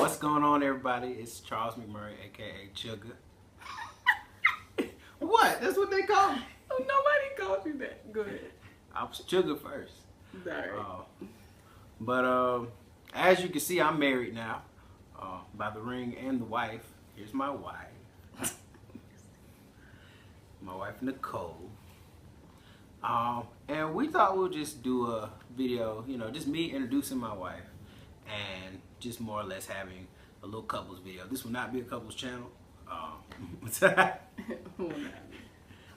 What's going on, everybody? It's Charles McMurray, aka Chugga. What? That's what they call me. Oh, nobody called you that. Go ahead. I was Chugga first. Sorry. But as you can see, I'm married now by the ring and the wife. Here's my wife. My wife, Nicole. And we thought we'll just do a video, just me introducing my wife and just more or less having a little couples video. This will not be a couples channel. I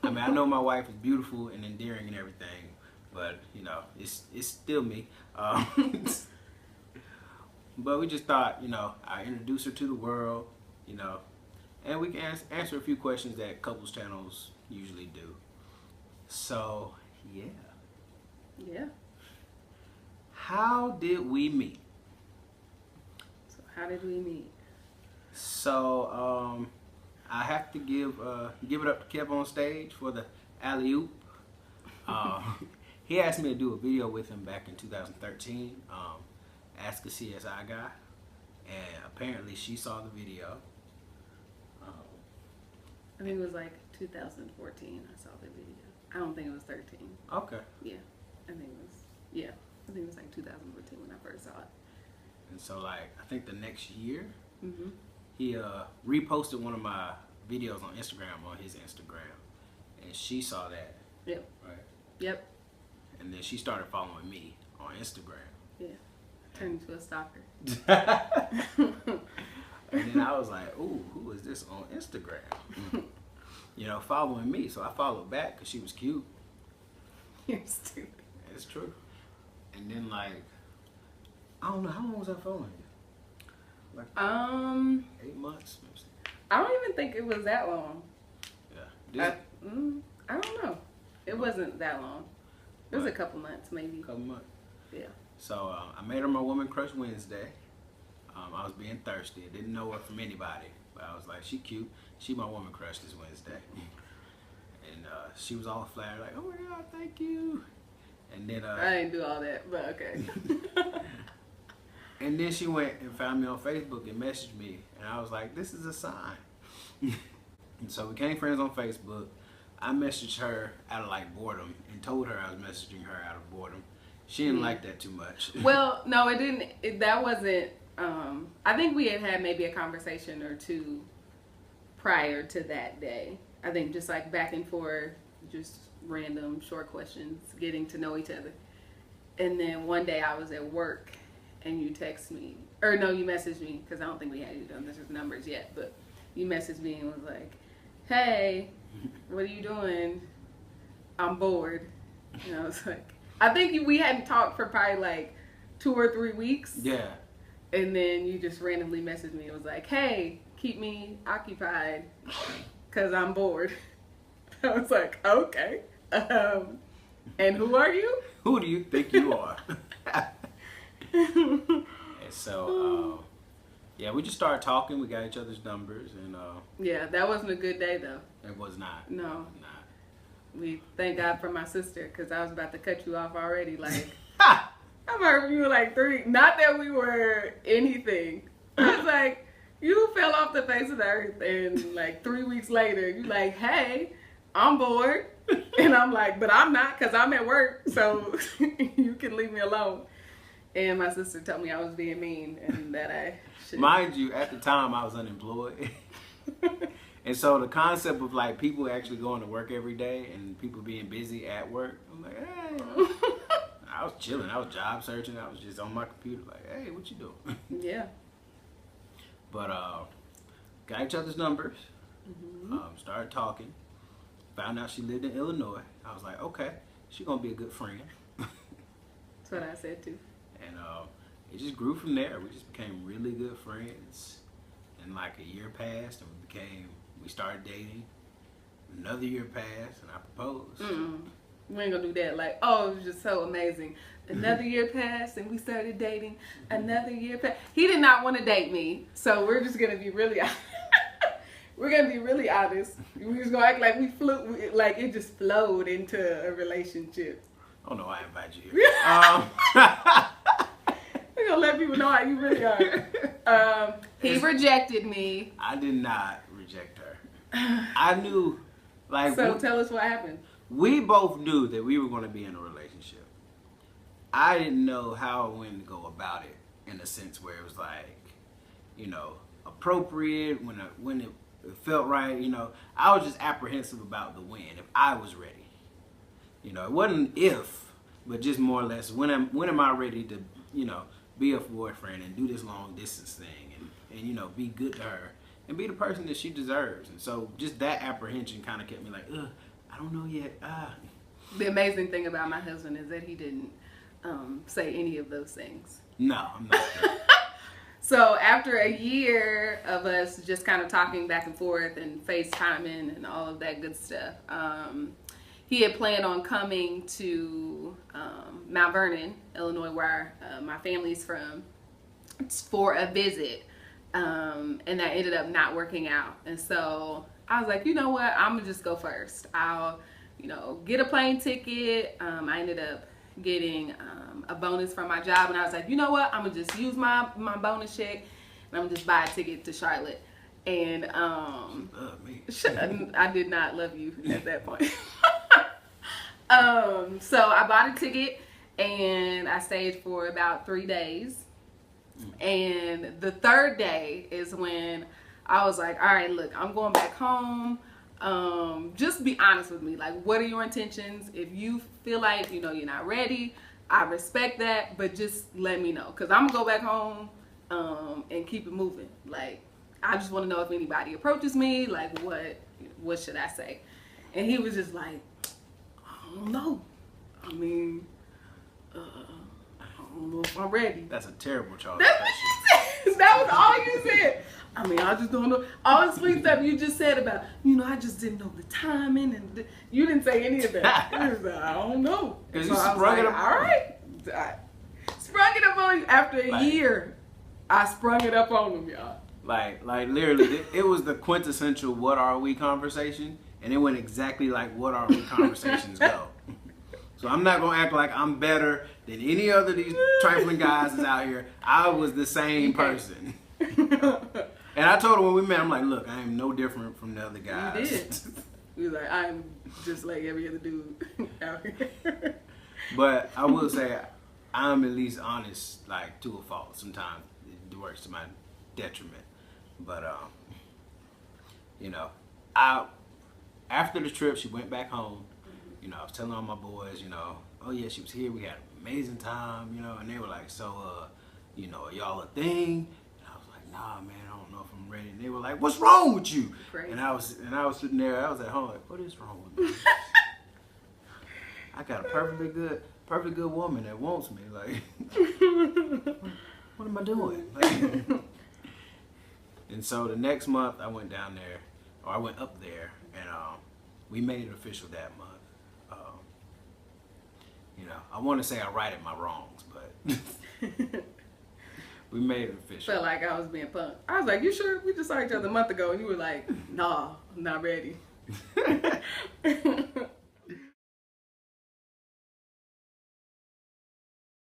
mean, I know my wife is beautiful and endearing and everything, but it's still me. But we just thought, I introduce her to the world, and we can answer a few questions that couples channels usually do. So, yeah. Yeah. How did we meet? So how did we meet? So, I have to give it up to Kev on stage for the alley-oop. He asked me to do a video with him back in 2013, Ask a CSI Guy, and apparently she saw the video. I think it was like 2014 I saw the video. I don't think it was 13. Okay. Yeah. I think it was like 2014 when I first saw it. And so I think the next year, Mm-hmm. he reposted one of my videos on Instagram, on his Instagram, and she saw that. Yep. Right. Yep. And then she started following me on Instagram. Yeah. Turned into a stalker. And then I was like, ooh, who is this on Instagram? Following me. So I followed back because she was cute. You're stupid. It's true. And then I don't know, how long was I following you? Like 8 months? I don't even think it was that long. Yeah. I don't know. It wasn't that long. It was a couple months, maybe. A couple months. Yeah. So I made her my woman crush Wednesday. I was being thirsty. I didn't know her from anybody. But I was like, she cute. She my woman crush this Wednesday. And she was all flattered, like, oh my God, thank you. And then I didn't do all that, but okay. and then she went and found me on Facebook and messaged me. And I was like, this is a sign. And so we became friends on Facebook. I messaged her out of boredom and told her I was messaging her out of boredom. She didn't like that too much. Well, no, it didn't. That wasn't. I think we had maybe a conversation or two prior to that day. I think just back and forth, just random short questions, getting to know each other. And then one day I was at work and you text me, or no, you messaged me, because I don't think we had either of those numbers yet, but you messaged me and was like, hey, what are you doing? I'm bored. And I was like, I think we hadn't talked for probably 2 or 3 weeks. Yeah. And then you just randomly messaged me. It was like, hey, keep me occupied because I'm bored. I was like, okay. And who are you? Who do you think you are? And so, yeah, we just started talking. We got each other's numbers. And yeah, that wasn't a good day, though. It was not. No. It was not. We thank God for my sister, because I was about to cut you off already. I've heard from you 3. Not that we were anything. I was like, you fell off the face of the earth, and 3 weeks later, you hey, I'm bored. And I'm like, but I'm not, because I'm at work, so you can leave me alone. And my sister told me I was being mean and that I should. Mind you, at the time, I was unemployed. And so the concept of people actually going to work every day and people being busy at work, I'm like, hey. I was chilling. I was job searching. I was just on my computer hey, what you doing? Yeah. But got each other's numbers. Mm-hmm. Started talking. Found out she lived in Illinois. I was like, okay, she's going to be a good friend. That's what I said too. And it just grew from there. We just became really good friends. And a year passed and we started dating. Another year passed and I proposed. Mm-mm. We ain't gonna do that. Oh, it was just so amazing. Another year passed and we started dating. Another year passed. He did not want to date me, so we're just gonna be really we're gonna be really honest. We're just gonna act like we flew, it just flowed into a relationship. Oh no, I invite you here. We're gonna let people know how you really are. He rejected me. I did not reject her. I knew, like, So tell us what happened. we both knew that we were going to be in a relationship. I didn't know how and when to go about it in a sense where it was like, you know, appropriate, when it felt right. You know, I was just apprehensive about the when, if I was ready. You know, it wasn't if, but just more or less when am I ready to, you know, be a boyfriend and do this long distance thing and you know, be good to her and be the person that she deserves. And so just that apprehension kind of kept me like, I don't know yet. The amazing thing about my husband is that he didn't say any of those things. No, I'm not. So after a year of us just kind of talking back and forth and FaceTiming and all of that good stuff, he had planned on coming to Mount Vernon, Illinois, where my family's from, for a visit. And that ended up not working out. And so I was like, you know what? I'm going to just go first. I'll, you know, get a plane ticket. I ended up getting a bonus from my job. And I was like, you know what? I'm going to just use my bonus check and I'm going to just buy a ticket to Charlotte. And Love me. I did not love you at that point. So I bought a ticket and I stayed for about 3 days. And the third day is when I was like, all right, look, I'm going back home. Just be honest with me. Like, what are your intentions? If you feel like, you know, you're not ready, I respect that, but just let me know. Because I'm going to go back home and keep it moving. Like, I just want to know if anybody approaches me, like, what should I say? And he was just like, I don't know. I mean, I don't know if I'm ready. That's a terrible child. That was all you said. I mean, I just don't know. All the sweet stuff you just said about, you know, I just didn't know the timing, and you didn't say any of that. It was like, I don't know. Because So you I was sprung it like, up. all right. I sprung it up on you after a year. I sprung it up on them, y'all. Like literally, it was the quintessential "what are we" conversation, and it went exactly like "what are we" conversations go. So I'm not gonna act like I'm better than any other of these trifling guys that's out here. I was the same person. And I told her when we met, I'm like, look, I am no different from the other guys. You did. You was like, I'm just like every other dude out here. But I will say, I'm at least honest, like, to a fault. Sometimes it works to my detriment. But, you know, after the trip, she went back home. You know, I was telling all my boys, you know, oh yeah, she was here. We had an amazing time, you know, and they were like, so, you know, are y'all a thing? And I was like, nah, man, I don't know if I'm ready. And they were like, what's wrong with you? Great. And I was sitting there, I was at home like, what is wrong with me? I got a perfectly good woman that wants me. Like, what am I doing? Like, and so the next month I went down there, or I went up there, and we made it official that month. You know, I want to say I righted my wrongs, but we made it official. Felt like I was being punked. I was like, you sure? We just saw each other a month ago, and you were like, nah, I'm not ready.